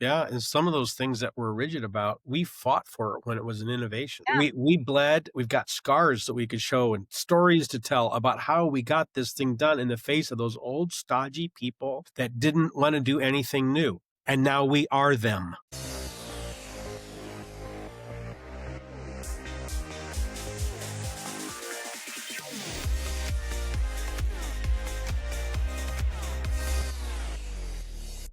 Yeah, and some of those things that we're rigid about, we fought for it when it was an innovation. Yeah. We bled, we've got scars that we could show and stories to tell about how we got this thing done in the face of those old stodgy people that didn't want to do anything new. And now we are them.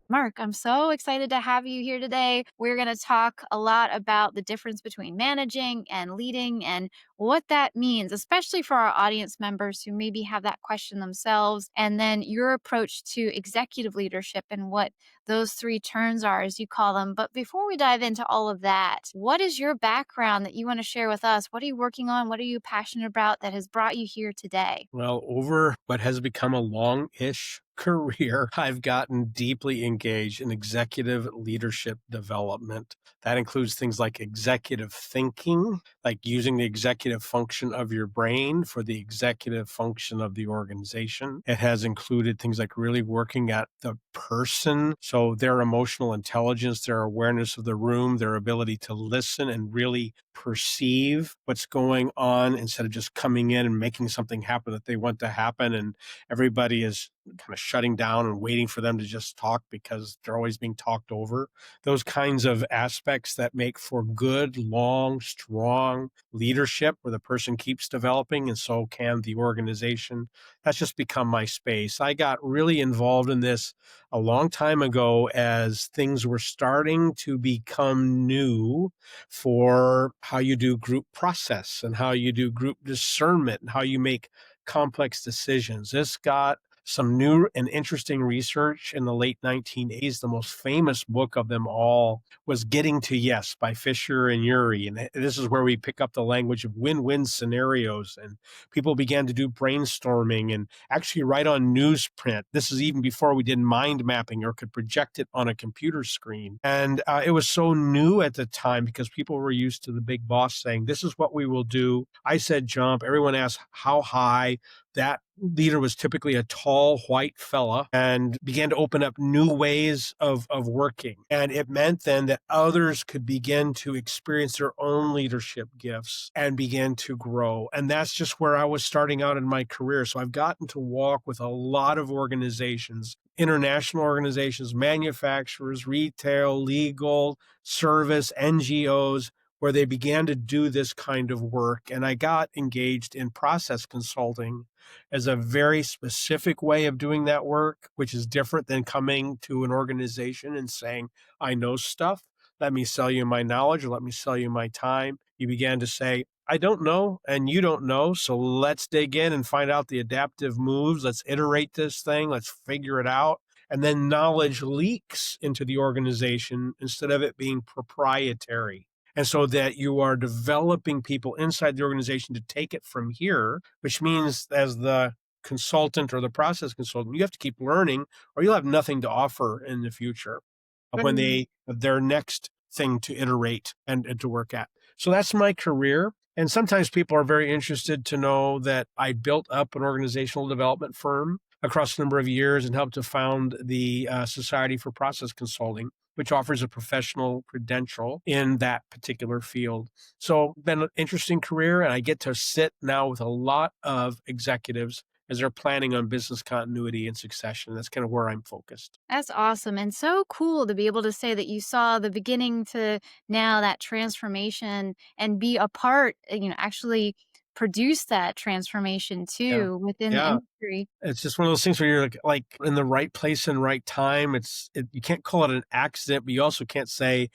Mark, I'm so excited to have you here today. We're going to talk a lot about the difference between managing and leading and what that means, especially for our audience members who maybe have that question themselves. And then your approach to executive leadership and what those three turns are, as you call them. But before we dive into all of that, what is your background that you want to share with us? What are you working on? What are you passionate about that has brought you here today? Well, over what has become a long-ish career, I've gotten deeply engaged in executive leadership development. That includes things like executive thinking, like using the executive function of your brain for the executive function of the organization. It has included things like really working at the person. So their emotional intelligence, their awareness of the room, their ability to listen and really perceive what's going on instead of just coming in and making something happen that they want to happen. And everybody is kind of shutting down and waiting for them to just talk because they're always being talked over. Those kinds of aspects that make for good, long, strong leadership where the person keeps developing and so can the organization. That's just become my space. I got really involved in this a long time ago as things were starting to become new for how you do group process and how you do group discernment and how you make complex decisions. This got some new and interesting research in the late 1980s. The most famous book of them all was Getting to Yes by Fisher and Urey. And this is where we pick up the language of win-win scenarios. And people began to do brainstorming and actually write on newsprint. This is even before we did mind mapping or could project it on a computer screen. And it was so new at the time because people were used to the big boss saying, this is what we will do. I said jump. Everyone asked how high. That leader was typically a tall white fella and began to open up new ways of working. And it meant then that others could begin to experience their own leadership gifts and begin to grow. And that's just where I was starting out in my career. So I've gotten to walk with a lot of organizations, international organizations, manufacturers, retail, legal, service, NGOs, where they began to do this kind of work. And I got engaged in process consulting as a very specific way of doing that work, which is different than coming to an organization and saying, I know stuff. Let me sell you my knowledge or let me sell you my time. You began to say, I don't know and you don't know. So let's dig in and find out the adaptive moves. Let's iterate this thing. Let's figure it out. And then knowledge leaks into the organization instead of it being proprietary. And so that you are developing people inside the organization to take it from here, which means as the consultant or the process consultant, you have to keep learning or you'll have nothing to offer in the future when Mm. they their next thing to iterate and to work at. So that's my career. And sometimes people are very interested to know that I built up an organizational development firm across a number of years and helped to found the Society for Process Consulting, which offers a professional credential in that particular field. So, been an interesting career, and I get to sit now with a lot of executives as they're planning on business continuity and succession. That's kind of where I'm focused. That's awesome and so cool to be able to say that you saw the beginning to now that transformation and be a part, actually produce that transformation Yeah. too within the Yeah. industry. It's just one of those things where you're like in the right place and right time. You can't call it an accident, but you also can't say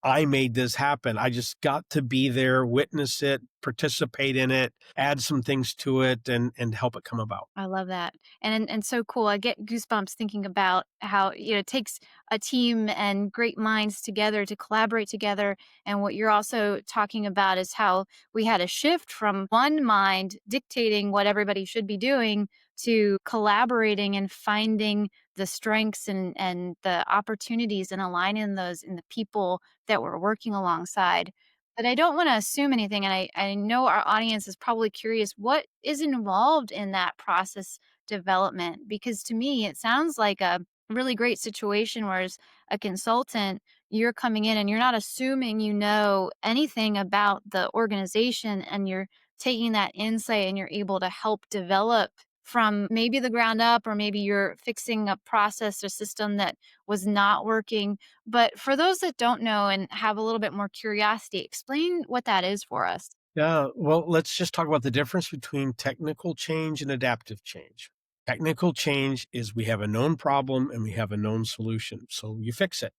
I made this happen. I just got to be there, witness it, participate in it, add some things to it and help it come about. I love that. And so cool. I get goosebumps thinking about how, it takes a team and great minds together to collaborate together. And what you're also talking about is how we had a shift from one mind dictating what everybody should be doing to collaborating and finding the strengths and the opportunities and aligning those in the people that we're working alongside. But I don't wanna assume anything, and I know our audience is probably curious, what is involved in that process development? Because to me, it sounds like really great situation where as a consultant, you're coming in and you're not assuming you know anything about the organization, and you're taking that insight and you're able to help develop from maybe the ground up, or maybe you're fixing a process or system that was not working. But for those that don't know and have a little bit more curiosity, explain what that is for us. Yeah, well, let's just talk about the difference between technical change and adaptive change. Technical change is we have a known problem and we have a known solution, so you fix it.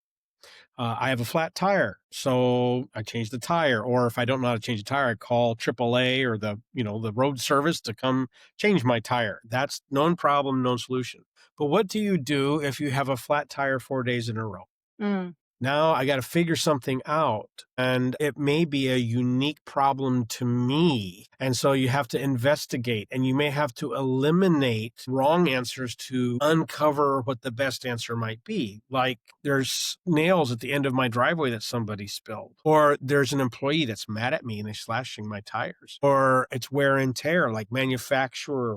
I have a flat tire, so I change the tire. Or if I don't know how to change a tire, I call AAA or the road service to come change my tire. That's known problem, known solution. But what do you do if you have a flat tire 4 days in a row? Mm, Now I got to figure something out, and it may be a unique problem to me. And so you have to investigate, and you may have to eliminate wrong answers to uncover what the best answer might be. Like there's nails at the end of my driveway that somebody spilled, or there's an employee that's mad at me and they're slashing my tires, or it's wear and tear, like manufacturer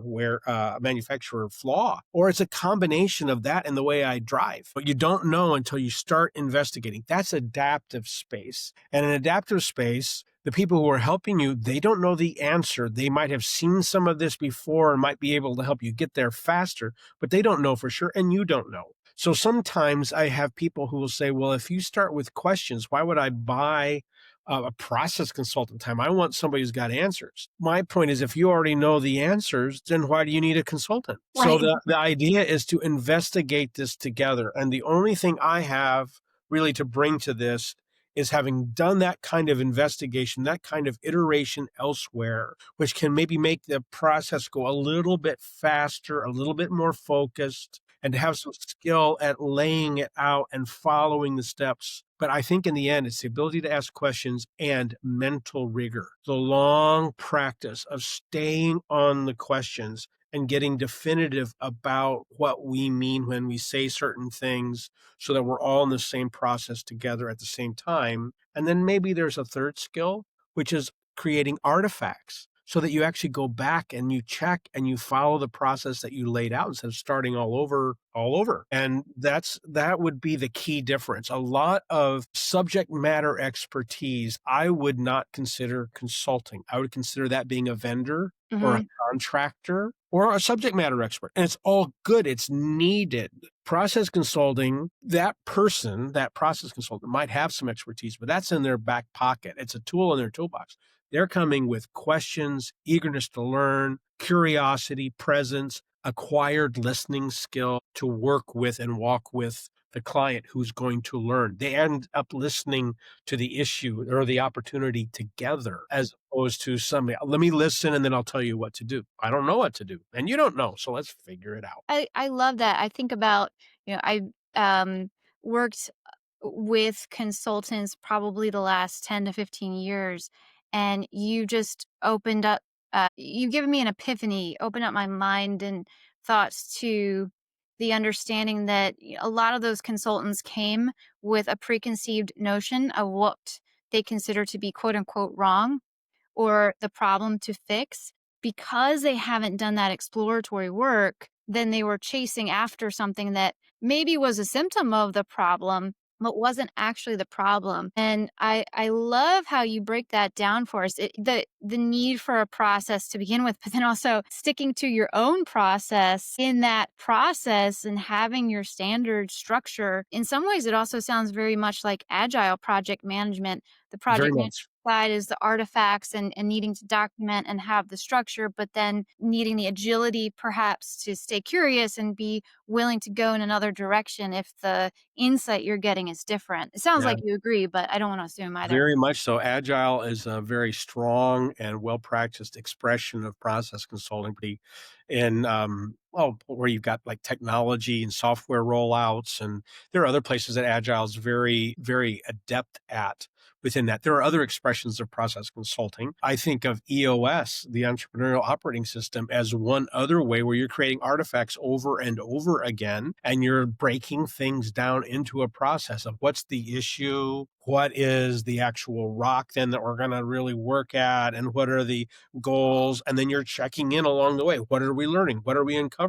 flaw, or it's a combination of that and the way I drive. But you don't know until you start investigating. That's adaptive space. And in adaptive space, the people who are helping you, they don't know the answer. They might have seen some of this before and might be able to help you get there faster, but they don't know for sure, and you don't know. So sometimes I have people who will say, well, if you start with questions, why would I buy a process consultant time? I want somebody who's got answers. My point is, if you already know the answers, then why do you need a consultant? So right. the idea is to investigate this together. And the only thing I have really to bring to this is having done that kind of investigation, that kind of iteration elsewhere, which can maybe make the process go a little bit faster, a little bit more focused, and to have some skill at laying it out and following the steps. But I think in the end, it's the ability to ask questions and mental rigor, the long practice of staying on the questions and getting definitive about what we mean when we say certain things so that we're all in the same process together at the same time. And then maybe there's a third skill, which is creating artifacts so that you actually go back and you check and you follow the process that you laid out instead of starting all over. And that would be the key difference. A lot of subject matter expertise I would not consider consulting. I would consider that being a vendor or a Hmm. contractor or a subject matter expert. And it's all good. It's needed. Process consulting, that person, that process consultant might have some expertise, but that's in their back pocket. It's a tool in their toolbox. They're coming with questions, eagerness to learn, curiosity, presence, acquired listening skill to work with and walk with the client who's going to learn. They end up listening to the issue or the opportunity together as opposed to somebody, let me listen and then I'll tell you what to do. I don't know what to do. And you don't know. So let's figure it out. I love that. I think about, I worked with consultants probably the last 10 to 15 years, and you just opened up, you've given me an epiphany, opened up my mind and thoughts to the understanding that a lot of those consultants came with a preconceived notion of what they consider to be quote unquote wrong or the problem to fix. Because they haven't done that exploratory work, then they were chasing after something that maybe was a symptom of the problem, but wasn't actually the problem. And I love how you break that down for us. The need for a process to begin with, but then also sticking to your own process in that process and having your standard structure. In some ways, it also sounds very much like agile project management. The Very project much. side is the artifacts and needing to document and have the structure, but then needing the agility perhaps to stay curious and be willing to go in another direction if the insight you're getting is different. It sounds Yeah. like you agree, but I don't want to assume either. Very much so. Agile is a very strong and well practiced expression of process consulting in well, where you've got like technology and software rollouts, and there are other places that Agile is very, very adept at within that. There are other expressions of process consulting. I think of EOS, the entrepreneurial operating system, as one other way where you're creating artifacts over and over again, and you're breaking things down into a process of what's the issue, what is the actual rock then that we're going to really work at, and what are the goals, and then you're checking in along the way. What are we learning? What are we uncovering?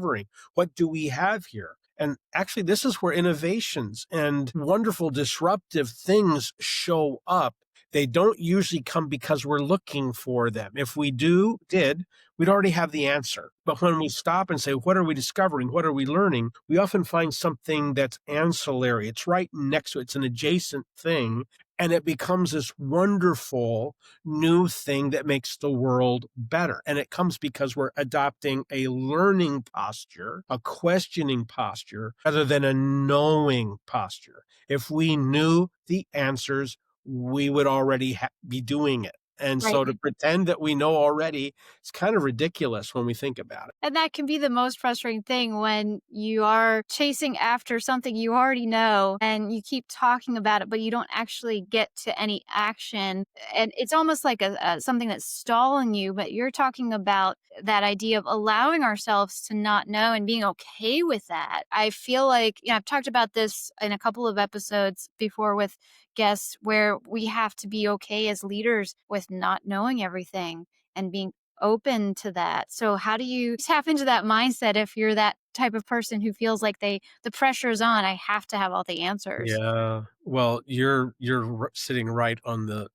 What do we have here? And actually, this is where innovations and wonderful disruptive things show up. They don't usually come because we're looking for them. If we did, we'd already have the answer. But when we stop and say, what are we discovering? What are we learning? We often find something that's ancillary. It's right next to it. It's an adjacent thing. And it becomes this wonderful new thing that makes the world better. And it comes because we're adopting a learning posture, a questioning posture, rather than a knowing posture. If we knew the answers, we would already be doing it. And Right. so to pretend that we know already, it's kind of ridiculous when we think about it. And that can be the most frustrating thing when you are chasing after something you already know and you keep talking about it, but you don't actually get to any action. And it's almost like a something that's stalling you, but you're talking about that idea of allowing ourselves to not know and being okay with that. I feel like, I've talked about this in a couple of episodes before with guests where we have to be okay as leaders with not knowing everything and being open to that. So how do you tap into that mindset if you're that type of person who feels like the pressure's on, I have to have all the answers? Yeah. Well, you're sitting right on the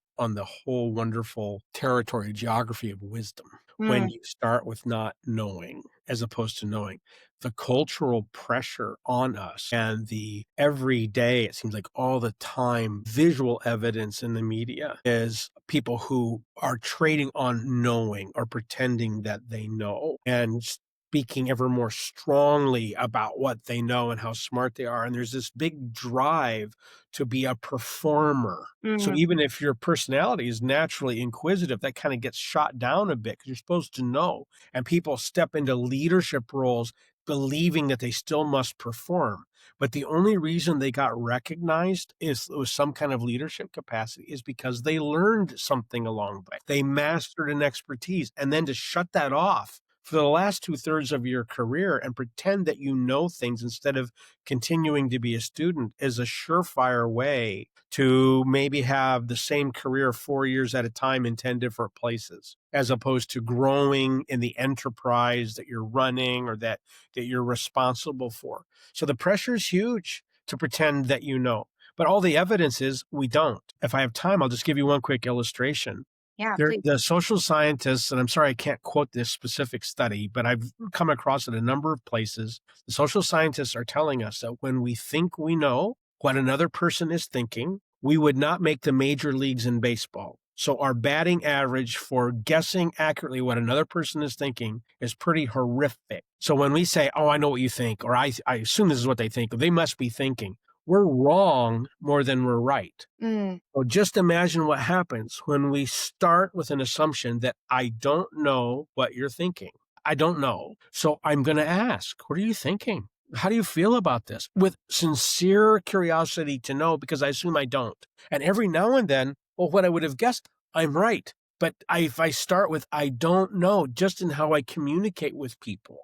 whole wonderful territory geography of wisdom when Mm, you start with not knowing as opposed to knowing. The cultural pressure on us and the everyday, it seems like all the time, visual evidence in the media is people who are trading on knowing or pretending that they know and speaking ever more strongly about what they know and how smart they are. And there's this big drive to be a performer. So mm, even if your personality is naturally inquisitive, that kind of gets shot down a bit because you're supposed to know. And people step into leadership roles believing that they still must perform. But the only reason they got recognized is it was some kind of leadership capacity is because they learned something along the way. They mastered an expertise. And then to shut that off for the last two-thirds of your career and pretend that you know things instead of continuing to be a student is a surefire way to maybe have the same career 4 years at a time in 10 different places, as opposed to growing in the enterprise that you're running or that you're responsible for. So the pressure is huge to pretend that you know. But all the evidence is we don't. If I have time, I'll just give you one quick illustration. yeah, There please. the social scientists, and I'm sorry I can't quote this specific study, but I've come across it a number of places. The social scientists are telling us that when we think we know what another person is thinking, we would not make the major leagues in baseball. So our batting average for guessing accurately what another person is thinking is pretty horrific. So when we say, "Oh, I know what you think," or I assume this is what they think, or they must be thinking, we're wrong more than we're right. Mm, So just imagine what happens when we start with an assumption that I don't know what you're thinking. I don't know. So I'm going to ask, what are you thinking? How do you feel about this? With sincere curiosity to know, because I assume I don't. And every now and then, well, what I would have guessed, I'm right. But if I start with, I don't know, just in how I communicate with people,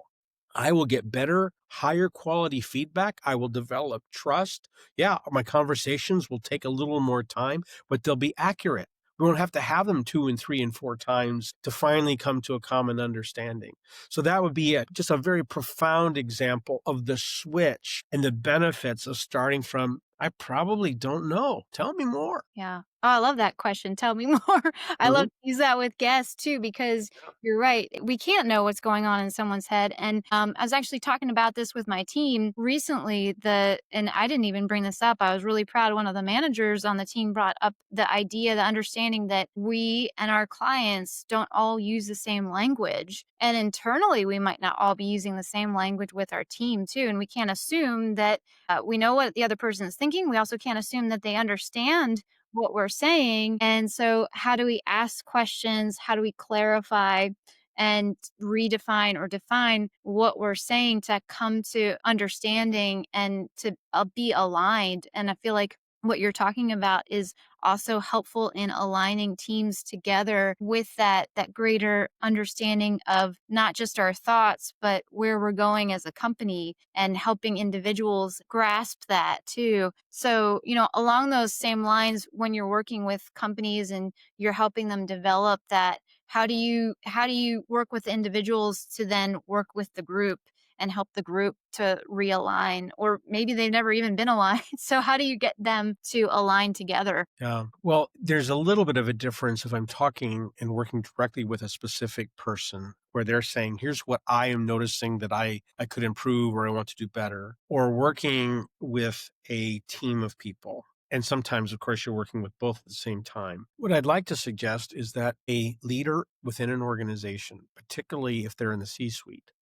I will get better, higher quality feedback. I will develop trust. Yeah, my conversations will take a little more time, but they'll be accurate. We won't have to have them 2 and 3 and 4 times to finally come to a common understanding. So that would be just a very profound example of the switch and the benefits of starting from, I probably don't know. Tell me more. yeah. Oh, I love that question. Tell me more. I love Mhm. to use that with guests too, because you're right. We can't know what's going on in someone's head. And I was actually talking about this with my team recently. And I didn't even bring this up. I was really proud. One of the managers on the team brought up the idea, the understanding that we and our clients don't all use the same language. And internally, we might not all be using the same language with our team too. And we can't assume that we know what the other person is thinking. We also can't assume that they understand what we're saying. And so, how do we ask questions? How do we clarify and redefine or define what we're saying to come to understanding and to be aligned? And I feel like what you're talking about is also helpful in aligning teams together with that greater understanding of not just our thoughts but where we're going as a company and helping individuals grasp that too. So along those same lines, when you're working with companies and you're helping them develop that, how do you work with individuals to then work with the group and help the group to realign, or maybe they've never even been aligned. So how do you get them to align together? Yeah. Well, there's a little bit of a difference if I'm talking and working directly with a specific person where they're saying, here's what I am noticing that I could improve or I want to do better, or working with a team of people. And sometimes, of course, you're working with both at the same time. What I'd like to suggest is that a leader within an organization, particularly if they're in the C suite,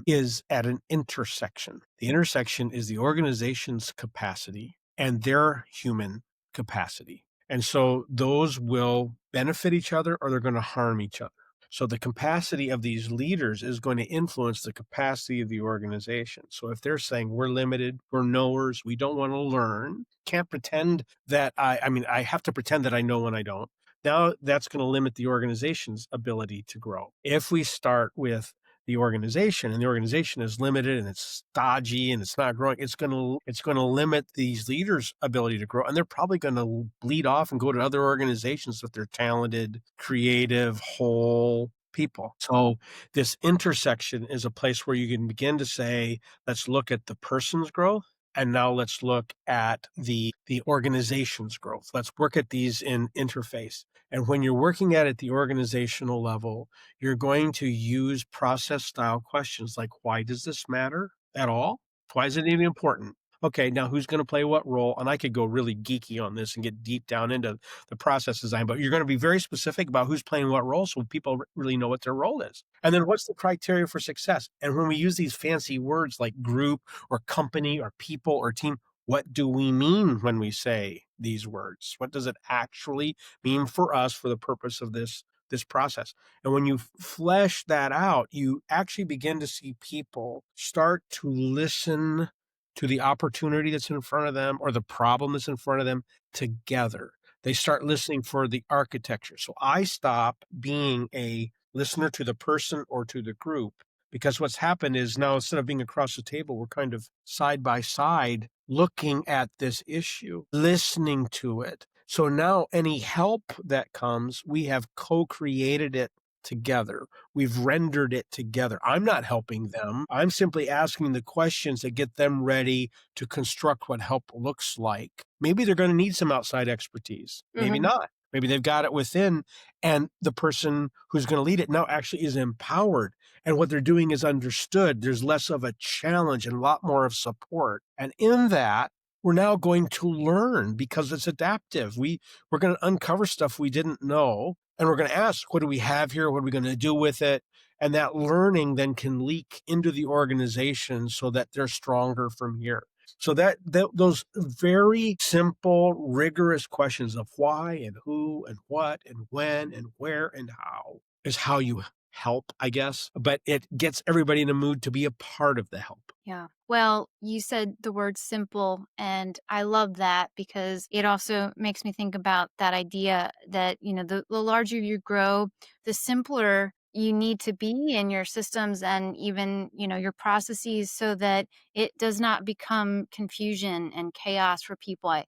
is at an intersection. The intersection is the organization's capacity and their human capacity. And so those will benefit each other or they're going to harm each other. So the capacity of these leaders is going to influence the capacity of the organization. So if they're saying we're limited, we're knowers, we don't want to learn, can't pretend that I have to pretend that I know when I don't. Now that's going to limit the organization's ability to grow. If we start with the organization and the organization is limited and it's stodgy and it's not growing, it's going to limit these leaders' ability to grow. And they're probably going to bleed off and go to other organizations if they're talented, creative, whole people. So this intersection is a place where you can begin to say, let's look at the person's growth. And now let's look at the organization's growth. Let's work at these in interface. And when you're working at the organizational level, you're going to use process style questions like, why does this matter at all? Why is it even important? Okay, now who's going to play what role? And I could go really geeky on this and get deep down into the process design, but you're going to be very specific about who's playing what role so people really know what their role is. And then what's the criteria for success? And when we use these fancy words like group or company or people or team, what do we mean when we say these words? What does it actually mean for us for the purpose of this process? And when you flesh that out, you actually begin to see people start to listen to the opportunity that's in front of them or the problem that's in front of them together. They start listening for the architecture. So I stop being a listener to the person or to the group, because what's happened is now instead of being across the table, we're kind of side by side looking at this issue, listening to it. So now any help that comes, we have co-created it together. We've rendered it together. I'm not helping them. I'm simply asking the questions that get them ready to construct what help looks like. Maybe they're going to need some outside expertise. Maybe Mhm. not. Maybe they've got it within, and the person who's going to lead it now actually is empowered. And what they're doing is understood. There's less of a challenge and a lot more of support. And in that, we're now going to learn because it's adaptive. We're going to uncover stuff we didn't know. And we're going to ask, what do we have here? What are we going to do with it? And that learning then can leak into the organization so that they're stronger from here. So that those very simple, rigorous questions of why and who and what and when and where and how is how you help, I guess. But it gets everybody in a mood to be a part of the help. Yeah. Well, you said the word simple, and I love that because it also makes me think about that idea that, the larger you grow, the simpler you need to be in your systems and even, your processes so that it does not become confusion and chaos for people.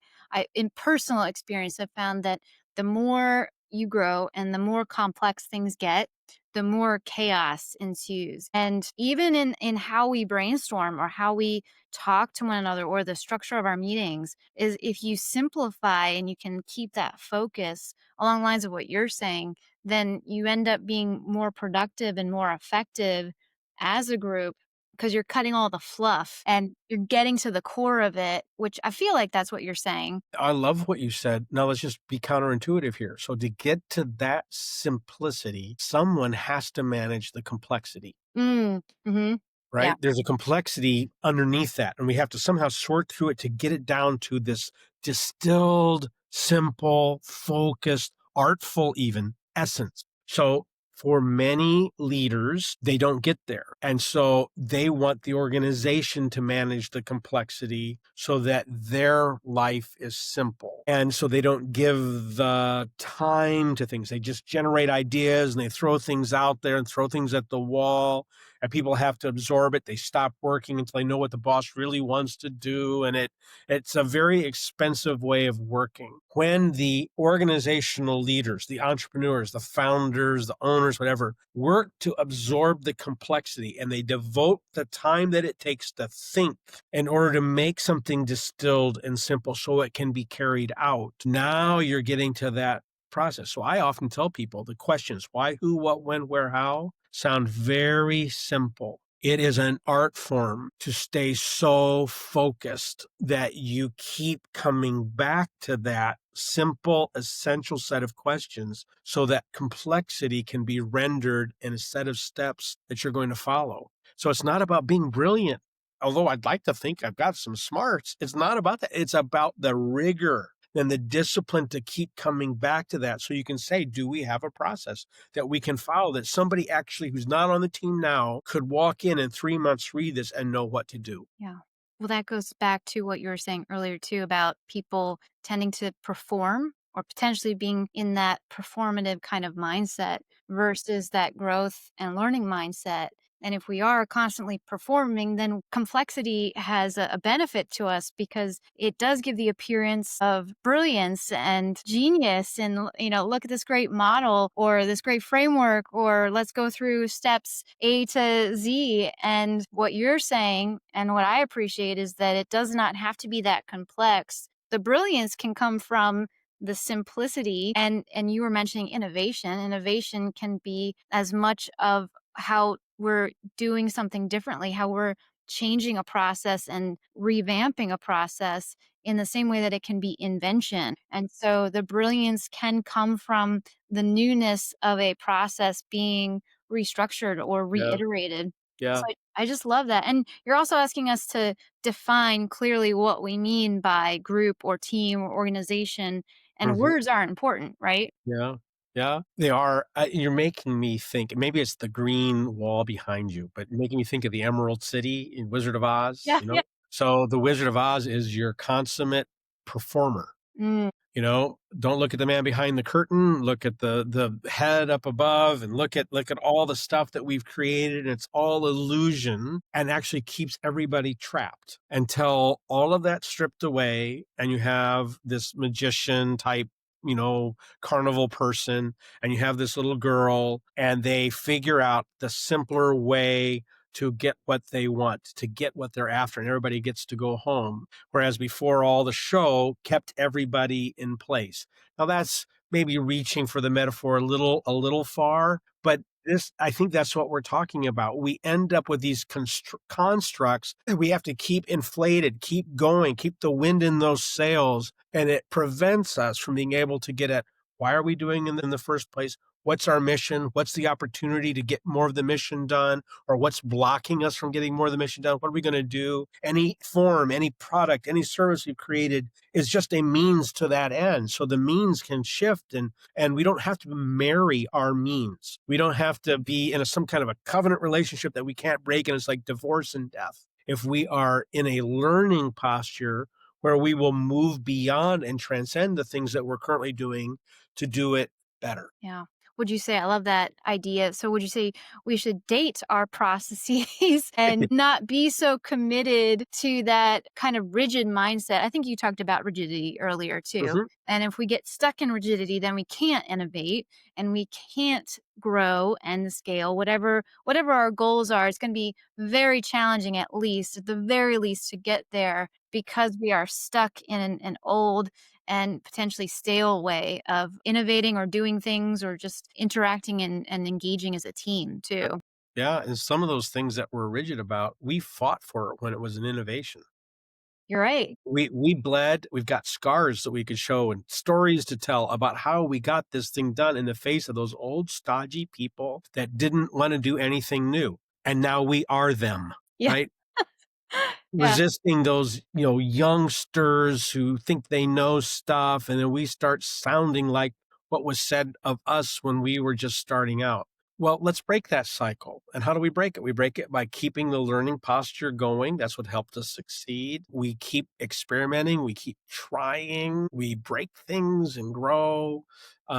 In personal experience, I've found that the more you grow and the more complex things get, the more chaos ensues. And even in how we brainstorm or how we talk to one another or the structure of our meetings is if you simplify and you can keep that focus along the lines of what you're saying, then you end up being more productive and more effective as a group because you're cutting all the fluff and you're getting to the core of it, which I feel like that's what you're saying. I love what you said. Now let's just be counterintuitive here. So to get to that simplicity, someone has to manage the complexity. Mhm. Yeah. Right? There's a complexity underneath that, and we have to somehow sort through it to get it down to this distilled, simple, focused, artful even essence. So for many leaders, they don't get there. And so they want the organization to manage the complexity so that their life is simple. And so they don't give the time to things. They just generate ideas and they throw things out there and throw things at the wall, and people have to absorb it. They stop working until they know what the boss really wants to do. And it's a very expensive way of working. When the organizational leaders, the entrepreneurs, the founders, the owners, whatever, work to absorb the complexity and they devote the time that it takes to think in order to make something distilled and simple so it can be carried out. Now you're getting to that process. So I often tell people the questions why, who, what, when, where, how sound very simple. It is an art form to stay so focused that you keep coming back to that simple, essential set of questions so that complexity can be rendered in a set of steps that you're going to follow. So it's not about being brilliant, although I'd like to think I've got some smarts. It's not about that. It's about the rigor and the discipline to keep coming back to that. So you can say, do we have a process that we can follow that somebody actually who's not on the team now could walk in 3 months, read this and know what to do? Yeah. Well, that goes back to what you were saying earlier too about people tending to perform or potentially being in that performative kind of mindset versus that growth and learning mindset. And if we are constantly performing, then complexity has a benefit to us because it does give the appearance of brilliance and genius. And, look at this great model or this great framework, or let's go through steps A to Z. And what you're saying and what I appreciate is that it does not have to be that complex. The brilliance can come from the simplicity, and you were mentioning innovation can be as much of how we're doing something differently, how we're changing a process and revamping a process in the same way that it can be invention. And so the brilliance can come from the newness of a process being restructured or Yeah. reiterated. So Yeah. I just love that. And you're also asking us to define clearly what we mean by group or team or organization. And Mhm. words aren't important, right? Yeah. Yeah. They are. You're making me think. Maybe it's the green wall behind you, but making me think of the Emerald City in Wizard of Oz. Yeah, yeah. So the Wizard of Oz is your consummate performer. Mm, Don't look at the man behind the curtain, look at the head up above and look at all the stuff that we've created. It's all illusion and actually keeps everybody trapped until all of that's stripped away and you have this magician type, carnival person, and you have this little girl and they figure out the simpler way to get what they want, to get what they're after, and everybody gets to go home. Whereas before, all the show kept everybody in place. Now that's maybe reaching for the metaphor a little far, but I think that's what we're talking about. We end up with these constructs that we have to keep inflated, keep going, keep the wind in those sails, and it prevents us from being able to get at why are we doing it in the first place? What's our mission? What's the opportunity to get more of the mission done? Or what's blocking us from getting more of the mission done? What are we going to do? Any form, any product, any service we've created is just a means to that end. So the means can shift, and we don't have to marry our means. We don't have to be in some kind of a covenant relationship that we can't break, and it's like divorce and death. If we are in a learning posture where we will move beyond and transcend the things that we're currently doing to do it better. yeah. Would you say I love that idea. So would you say we should date our processes and not be so committed to that kind of rigid mindset? I think you talked about rigidity earlier too. Mhm. And if we get stuck in rigidity, then we can't innovate and we can't grow and scale whatever our goals are. It's going to be very challenging, at the very least, to get there because we are stuck in an old and potentially stale way of innovating or doing things or just interacting and engaging as a team too. Yeah, and some of those things that we're rigid about, we fought for it when it was an innovation. You're right. We bled, we've got scars that we could show and stories to tell about how we got this thing done in the face of those old stodgy people that didn't wanna do anything new, and now we are them, Yeah. right? Yeah. Resisting those, youngsters who think they know stuff, and then we start sounding like what was said of us when we were just starting out. Well, let's break that cycle. And how do we break it? We break it by keeping the learning posture going. That's what helped us succeed. We keep experimenting, we keep trying, we break things and grow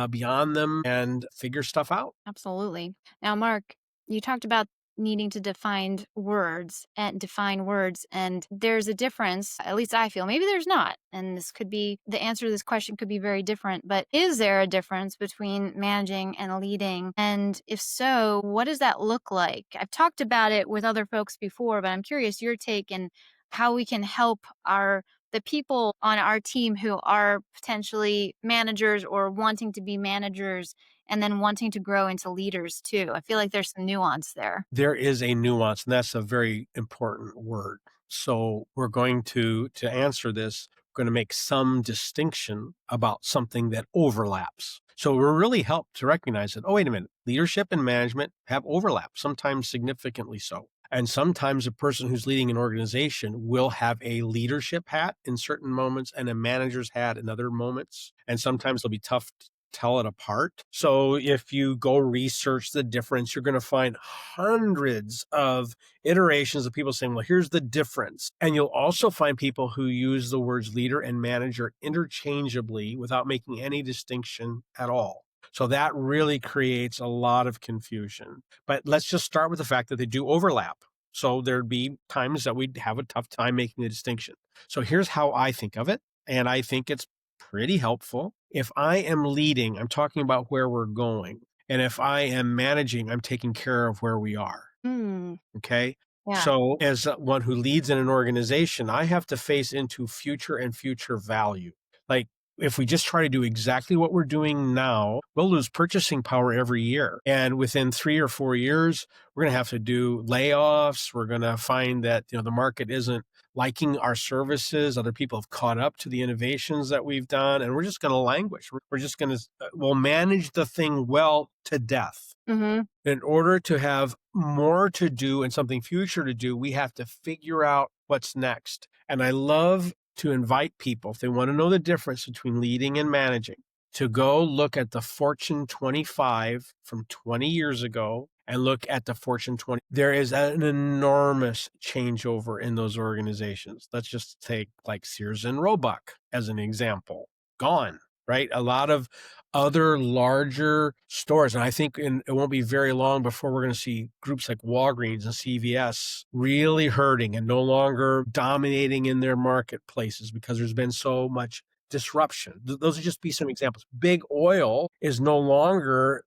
beyond them and figure stuff out. Absolutely. Now, Mark, you talked about needing to define words, and there's a difference, at least I feel. Maybe there's not. And this could be the answer to this question could be very different, but is there a difference between managing and leading? And if so, what does that look like? I've talked about it with other folks before, but I'm curious your take and how we can help our the people on our team who are potentially managers or wanting to be managers and then wanting to grow into leaders too. I feel like there's some nuance there. There is a nuance, and that's a very important word. So we're going to answer this, we're going to make some distinction about something that overlaps. So we're really helped to recognize that, oh, wait a minute, leadership and management have overlap, sometimes significantly so. And sometimes a person who's leading an organization will have a leadership hat in certain moments and a manager's hat in other moments. And sometimes it'll be tough to tell it apart. So if you go research the difference, you're going to find hundreds of iterations of people saying, well, here's the difference. And you'll also find people who use the words leader and manager interchangeably without making any distinction at all. So that really creates a lot of confusion. But let's just start with the fact that they do overlap. So there'd be times that we'd have a tough time making the distinction. So here's how I think of it. And I think it's pretty helpful. If I am leading, I'm talking about where we're going. And if I am managing, I'm taking care of where we are. Mm, Okay. yeah. So, as one who leads in an organization, I have to face into future and future value. Like, if we just try to do exactly what we're doing now, we'll lose purchasing power every year. And within 3 or 4 years, we're going to have to do layoffs. We're going to find that, the market isn't liking our services. Other people have caught up to the innovations that we've done, and we're just going to languish. We're just going to, we'll manage the thing well to death. Mhm. In order to have more to do and something future to do, we have to figure out what's next. And I love to invite people, if they want to know the difference between leading and managing, to go look at the Fortune 25 from 20 years ago and look at the Fortune 20. There is an enormous changeover in those organizations. Let's just take like Sears and Roebuck as an example. Gone, right? A lot of other larger stores. And I think it won't be very long before we're going to see groups like Walgreens and CVS really hurting and no longer dominating in their marketplaces because there's been so much disruption. Those would just be some examples. Big oil is no longer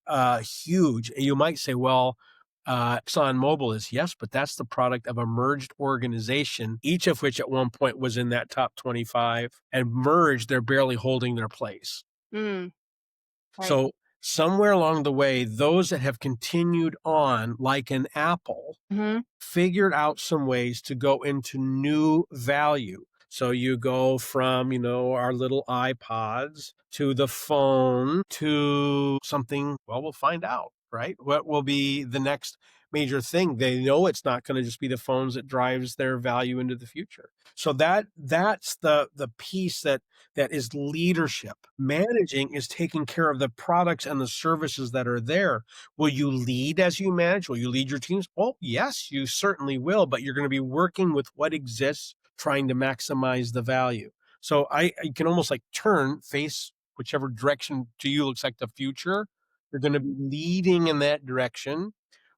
huge. You might say, well, ExxonMobil is, yes, but that's the product of a merged organization, each of which at one point was in that top 25 and merged. They're barely holding their place. Mm, right. So somewhere along the way, those that have continued on, like an Apple, Mhm. figured out some ways to go into new value. So you go from, our little iPods to the phone to something, well, we'll find out, right? What will be the next major thing? They know it's not going to just be the phones that drives their value into the future. So that's the piece that is leadership. Managing is taking care of the products and the services that are there. Will you lead as you manage? Will you lead your teams? Oh, yes, you certainly will, but you're going to be working with what exists, trying to maximize the value. So I can almost like face whichever direction to you looks like the future. You're going to be leading in that direction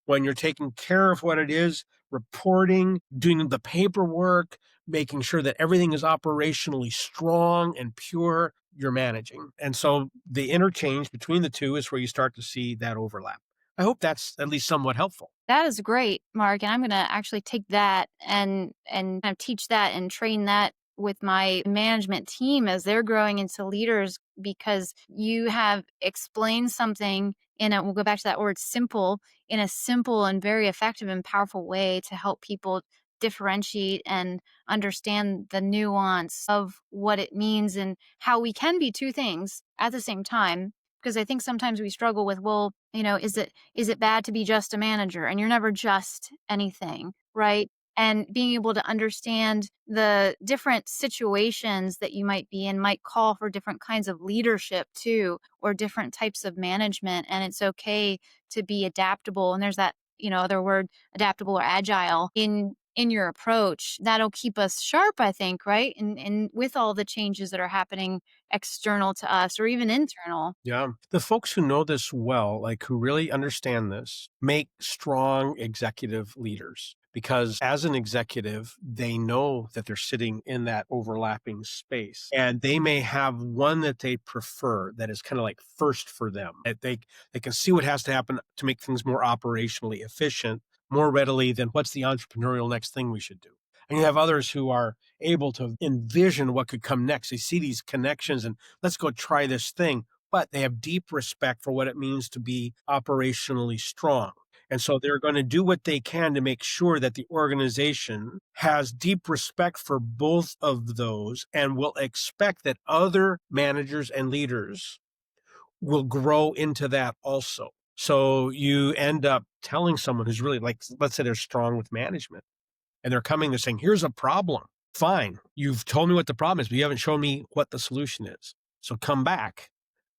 when you're taking care of what it is, reporting, doing the paperwork, making sure that everything is operationally strong and pure, you're managing. And so the interchange between the two is where you start to see that overlap. I hope that's at least somewhat helpful. That is great, Mark, and I'm gonna actually take that and kind of teach that and train that with my management team as they're growing into leaders because you have explained something in a we'll go back to that word simple, in a simple and very effective and powerful way to help people differentiate and understand the nuance of what it means and how we can be two things at the same time. Because I think sometimes we struggle with, well, is it bad to be just a manager? And you're never just anything, right? and being able to understand the different situations that you might be in might call for different kinds of leadership too, or different types of management. And it's okay to be adaptable. And there's that, other word, adaptable or agile in your approach. That'll keep us sharp, I think, right? And with all the changes that are happening external to us or even internal. Yeah. The folks who know this well, like who really understand this, make strong executive leaders because as an executive, they know that they're sitting in that overlapping space and they may have one that they prefer that is kind of like first for them. That they can see what has to happen to make things more operationally efficient more readily than what's the entrepreneurial next thing we should do. And you have others who are able to envision what could come next. They see these connections and let's go try this thing. But they have deep respect for what it means to be operationally strong. And so they're going to do what they can to make sure that the organization has deep respect for both of those and will expect that other managers and leaders will grow into that also. So you end up telling someone who's really like, let's say they're strong with management and they're coming, they're saying, here's a problem. Fine. You've told me what the problem is, but you haven't shown me what the solution is. So come back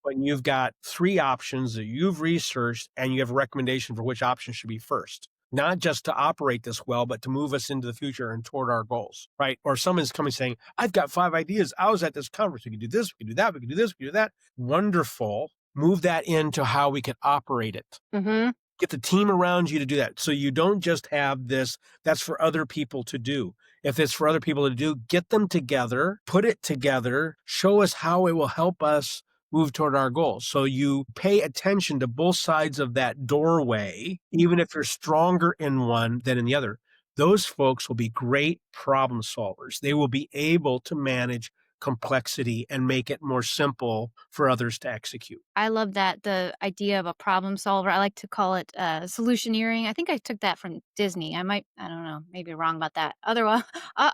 when you've got 3 options that you've researched and you have a recommendation for which option should be first. Not just to operate this well, but to move us into the future and toward our goals, right? Or someone's coming saying, I've got 5 ideas. I was at this conference. We could do this, we could do that, we could do this, we could do that. Wonderful. Move that into how we could operate it. Hmm. Get the team around you to do that. So you don't just have this, that's for other people to do. If it's for other people to do, get them together, put it together, show us how it will help us move toward our goals. So you pay attention to both sides of that doorway, even if you're stronger in one than in the other. Those folks will be great problem solvers. They will be able to manage complexity and make it more simple for others to execute. I love that, the idea of a problem solver. I like to call it solutioneering. I think I took that from Disney. I don't know, maybe wrong about that. Otherwise,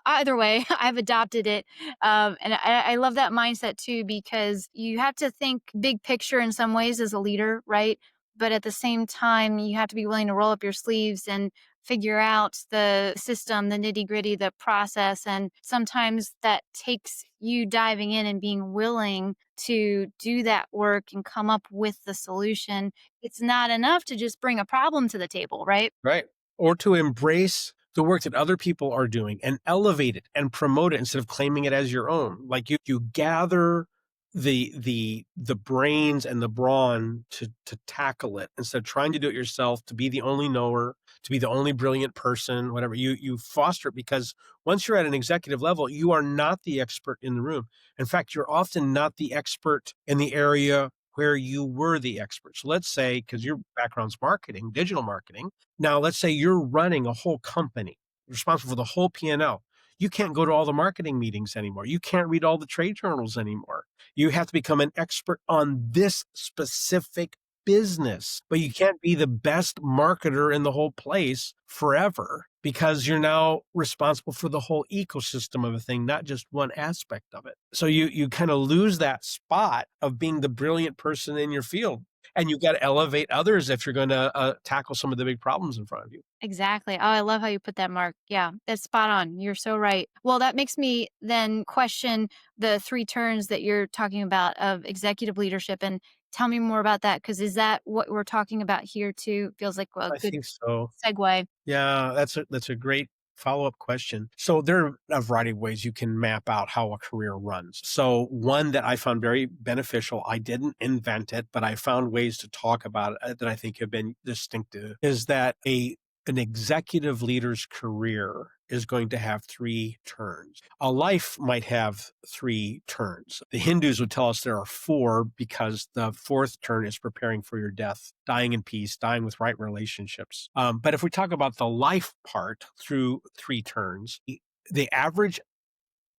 either way, I've adopted it. And I love that mindset too, because you have to think big picture in some ways as a leader, right? But at the same time, you have to be willing to roll up your sleeves and figure out the system, the nitty gritty, the process. And sometimes that takes you diving in and being willing to do that work and come up with the solution. It's not enough to just bring a problem to the table, right? Right. Or to embrace the work that other people are doing and elevate it and promote it instead of claiming it as your own. Like you gather the brains and the brawn to tackle it instead of trying to do it yourself, to be the only knower, to be the only brilliant person, whatever. You foster it because once you're at an executive level, you are not the expert in the room. In fact, you're often not the expert in the area where you were the expert. So let's say, because your background's marketing, digital marketing. Now, let's say you're running a whole company, responsible for the whole P&L. You can't go to all the marketing meetings anymore. You can't read all the trade journals anymore. You have to become an expert on this specific business, but you can't be the best marketer in the whole place forever because you're now responsible for the whole ecosystem of a thing, not just one aspect of it. So you kind of lose that spot of being the brilliant person in your field. And you've got to elevate others if you're going to tackle some of the big problems in front of you. Exactly. Oh, I love how you put that, Mark. Yeah, that's spot on. You're so right. Well, that makes me then question the 3 turns that you're talking about of executive leadership. And tell me more about that, because is that what we're talking about here too? Feels like a I good think so. segue. Yeah, that's a great follow-up question. So there are a variety of ways you can map out how a career runs. So one that I found very beneficial, I didn't invent it, but I found ways to talk about it that I think have been distinctive, is that an executive leader's career is going to have 3 turns. A life might have 3 turns. The Hindus would tell us there are 4 because the 4th turn is preparing for your death, dying in peace, dying with right relationships. But if we talk about the life part through 3 turns, the average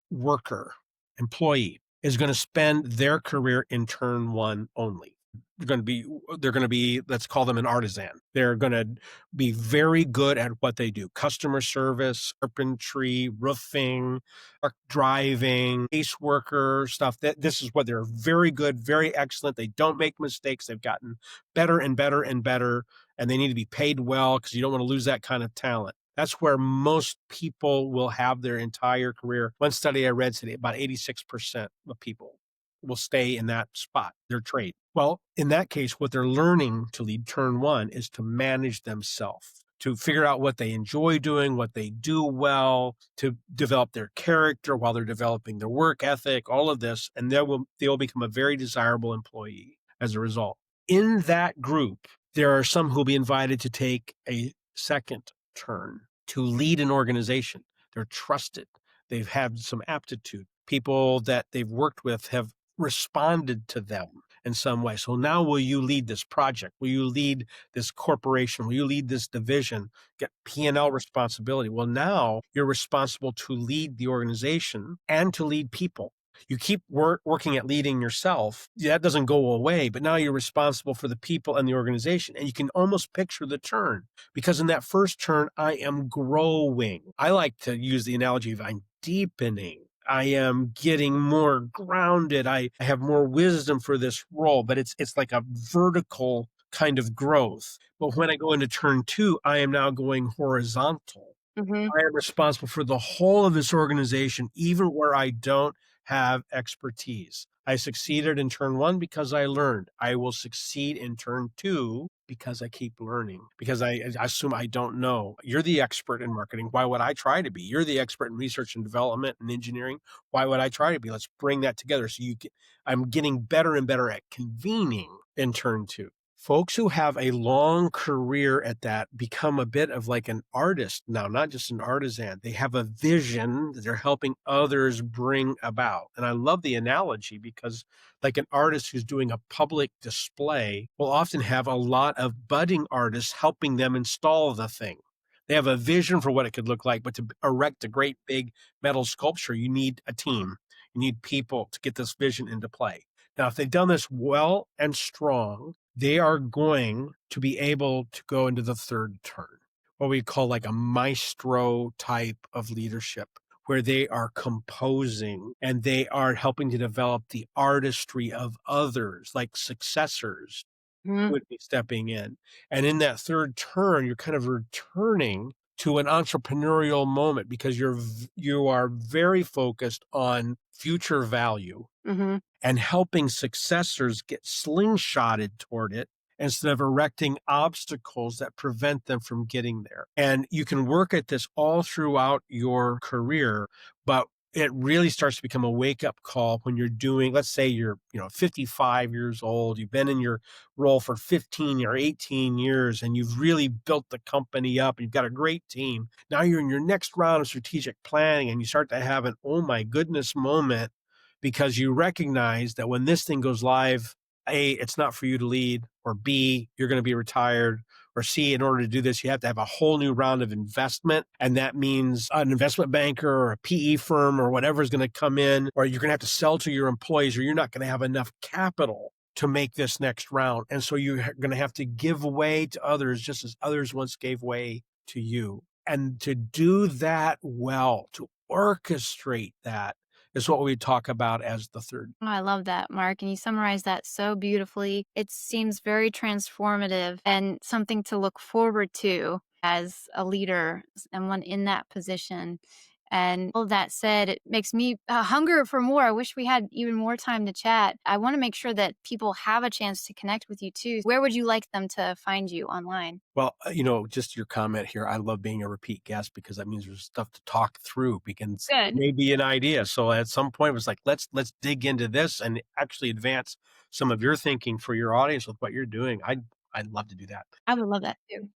worker, employee, is going to spend their career in turn 1 only. They're going to be, let's call them an artisan. They're going to be very good at what they do: customer service, carpentry, roofing, truck driving, caseworker stuff. This is what they're very good, very excellent. They don't make mistakes. They've gotten better and better and better, and they need to be paid well because you don't want to lose that kind of talent. That's where most people will have their entire career. One study I read said about 86% of people will stay in that spot, their trade. Well, in that case, what they're learning to lead turn one is to manage themselves, to figure out what they enjoy doing, what they do well, to develop their character while they're developing their work ethic, all of this, and they'll become a very desirable employee as a result. In that group, there are some who'll be invited to take a second turn to lead an organization. They're trusted. They've had some aptitude. People that they've worked with have responded to them in some way. So now will you lead this project? Will you lead this corporation? Will you lead this division? Get P&L responsibility. Well, now you're responsible to lead the organization and to lead people. You keep working at leading yourself. That doesn't go away, but now you're responsible for the people and the organization. And you can almost picture the turn because in that first turn, I am growing. I like to use the analogy of I'm deepening. I am getting more grounded. I have more wisdom for this role, but it's like a vertical kind of growth. But when I go into turn two, I am now going horizontal. Mhm. I am responsible for the whole of this organization, even where I don't have expertise. I succeeded in turn one because I learned. I will succeed in turn two because I keep learning, because I assume I don't know. You're the expert in marketing. Why would I try to be? You're the expert in research and development and engineering. Why would I try to be? Let's bring that together. I'm getting better and better at convening in turn two. Folks who have a long career at that become a bit of like an artist now, not just an artisan. They have a vision that they're helping others bring about. And I love the analogy because, like, an artist who's doing a public display will often have a lot of budding artists helping them install the thing. They have a vision for what it could look like, but to erect a great big metal sculpture, you need a team. You need people to get this vision into play. Now, if they've done this well and strong, they are going to be able to go into the third turn, what we call like a maestro type of leadership, where they are composing and they are helping to develop the artistry of others, like successors Mhm. would be stepping in. And in that third turn, you're kind of returning to an entrepreneurial moment because you are very focused on future value Mhm. and helping successors get slingshotted toward it instead of erecting obstacles that prevent them from getting there. And you can work at this all throughout your career, but it really starts to become a wake up call when you're doing, let's say you're, 55 years old, you've been in your role for 15 or 18 years and you've really built the company up, you've got a great team. Now you're in your next round of strategic planning and you start to have an oh my goodness moment because you recognize that when this thing goes live, A, it's not for you to lead, or B, you're going to be retired, or C, in order to do this, you have to have a whole new round of investment. And that means an investment banker or a PE firm or whatever is going to come in, or you're going to have to sell to your employees, or you're not going to have enough capital to make this next round. And so you're going to have to give way to others just as others once gave way to you. And to do that well, to orchestrate that, is what we talk about as the third. Oh, I love that, Mark. And you summarized that so beautifully. It seems very transformative and something to look forward to as a leader and one in that position. And all that said, it makes me hunger for more. I wish we had even more time to chat. I want to make sure that people have a chance to connect with you too. Where would you like them to find you online? Well, just your comment here, I love being a repeat guest because that means there's stuff to talk through because it Good. may be an idea. So at some point it was like, let's dig into this and actually advance some of your thinking for your audience with what you're doing. I'd love to do that. I would love that too.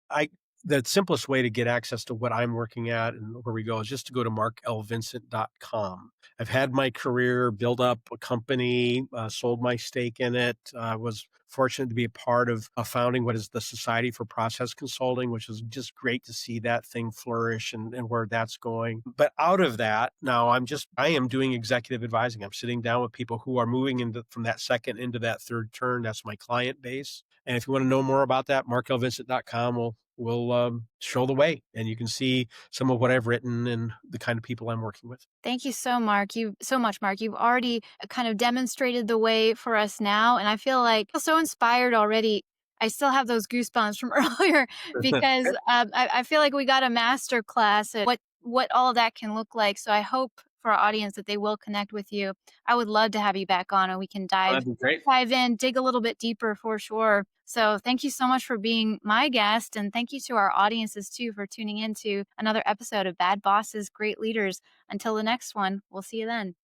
I The simplest way to get access to what I'm working at and where we go is just to go to marklvincent.com. I've had my career, build up a company, sold my stake in it. Was fortunate to be a part of founding what is the Society for Process Consulting, which is just great to see that thing flourish and where that's going. But out of that, now I am doing executive advising. I'm sitting down with people who are moving from that second into that third turn. That's my client base. And if you want to know more about that, marklvincent.com will show the way, and you can see some of what I've written and the kind of people I'm working with. Thank you so much, Mark. You've already kind of demonstrated the way for us now, and I feel so inspired already. I still have those goosebumps from earlier because I feel like we got a master class at what all of that can look like. So I hope for our audience that they will connect with you. I would love to have you back on and we can Oh, that'd be great. dive in, dig a little bit deeper for sure. So thank you so much for being my guest, and thank you to our audiences too for tuning in to another episode of Bad Bosses, Great Leaders. Until the next one, we'll see you then.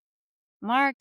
Mark.